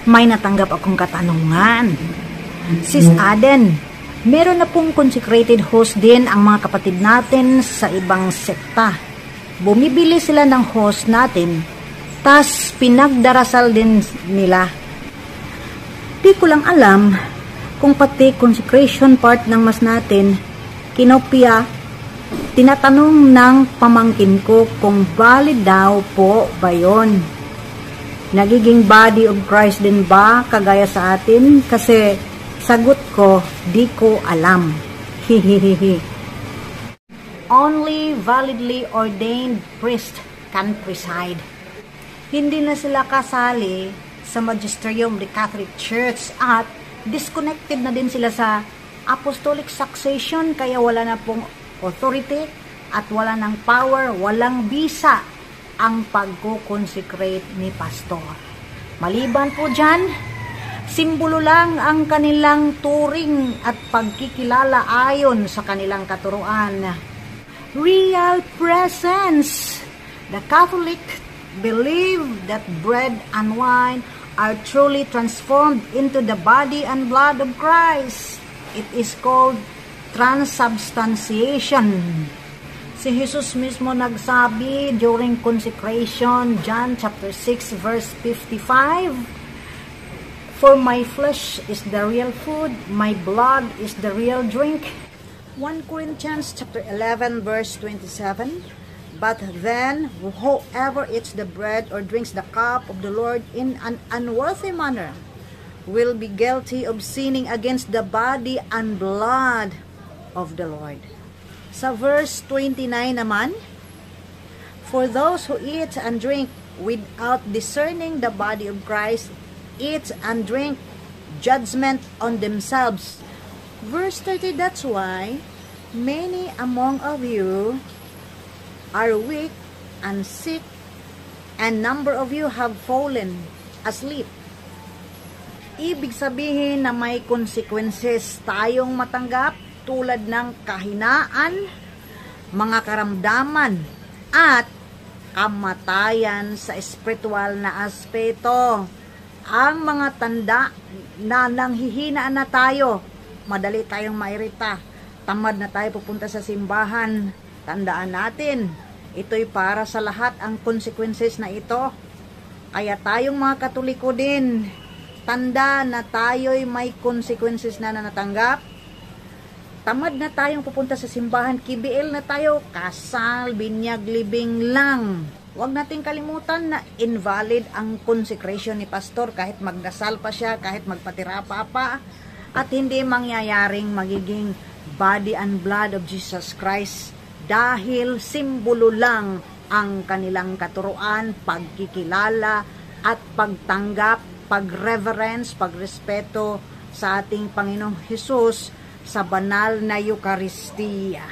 May natanggap akong katanungan. Sis Aden, meron na pong consecrated host din ang mga kapatid natin sa ibang sekta. Bumibili sila ng host natin, tas pinagdarasal din nila. Di ko lang alam kung pati consecration part ng mas natin, kinopya. Tinatanong ng pamangkin ko kung valid daw po ba yun. Nagiging body of Christ din ba kagaya sa atin? Kasi sagot ko, di ko alam. Hihihihi. Only validly ordained priest can preside. Hindi na sila kasali sa magisterium of the Catholic Church at disconnected na din sila sa apostolic succession, kaya wala na pong authority at wala ng power, walang bisa ang pagko-consecrate ni pastor. Maliban po dyan, simbolo lang ang kanilang turing at pagkikilala ayon sa kanilang katuruan. Real presence. The Catholic believe that bread and wine are truly transformed into the body and blood of Christ. It is called transubstantiation. Si Jesus mismo nagsabi during consecration, John chapter 6 verse 55, "For my flesh is the real food, my blood is the real drink." 1 Corinthians chapter 11 verse 27, "But then whoever eats the bread or drinks the cup of the Lord in an unworthy manner will be guilty of sinning against the body and blood of the Lord." Sa verse 29 naman, "For those who eat and drink without discerning the body of Christ eat and drink judgment on themselves." Verse 30, "That's why many among of you are weak and sick, and number of you have fallen asleep." Ibig sabihin na may consequences tayong matanggap tulad ng kahinaan, mga karamdaman, at kamatayan sa espiritual na aspeto. Ang mga tanda na nanghihinaan na tayo, madali tayong mairita, tamad na tayo pupunta sa simbahan, tandaan natin, ito'y para sa lahat ang consequences na ito. Kaya tayong mga Katoliko din, tanda na tayo'y may consequences na natanggap. Tamad na tayong pupunta sa simbahan, KBL na tayo, kasal, binyag, libing lang. Huwag nating kalimutan na invalid ang consecration ni pastor kahit magdasal pa siya, kahit magpatira pa, at hindi mangyayaring magiging body and blood of Jesus Christ dahil simbolo lang ang kanilang katuruan, pagkikilala at pagtanggap, pagreverence, pagrespeto sa ating Panginoong Hesus sa banal na Eucharistia.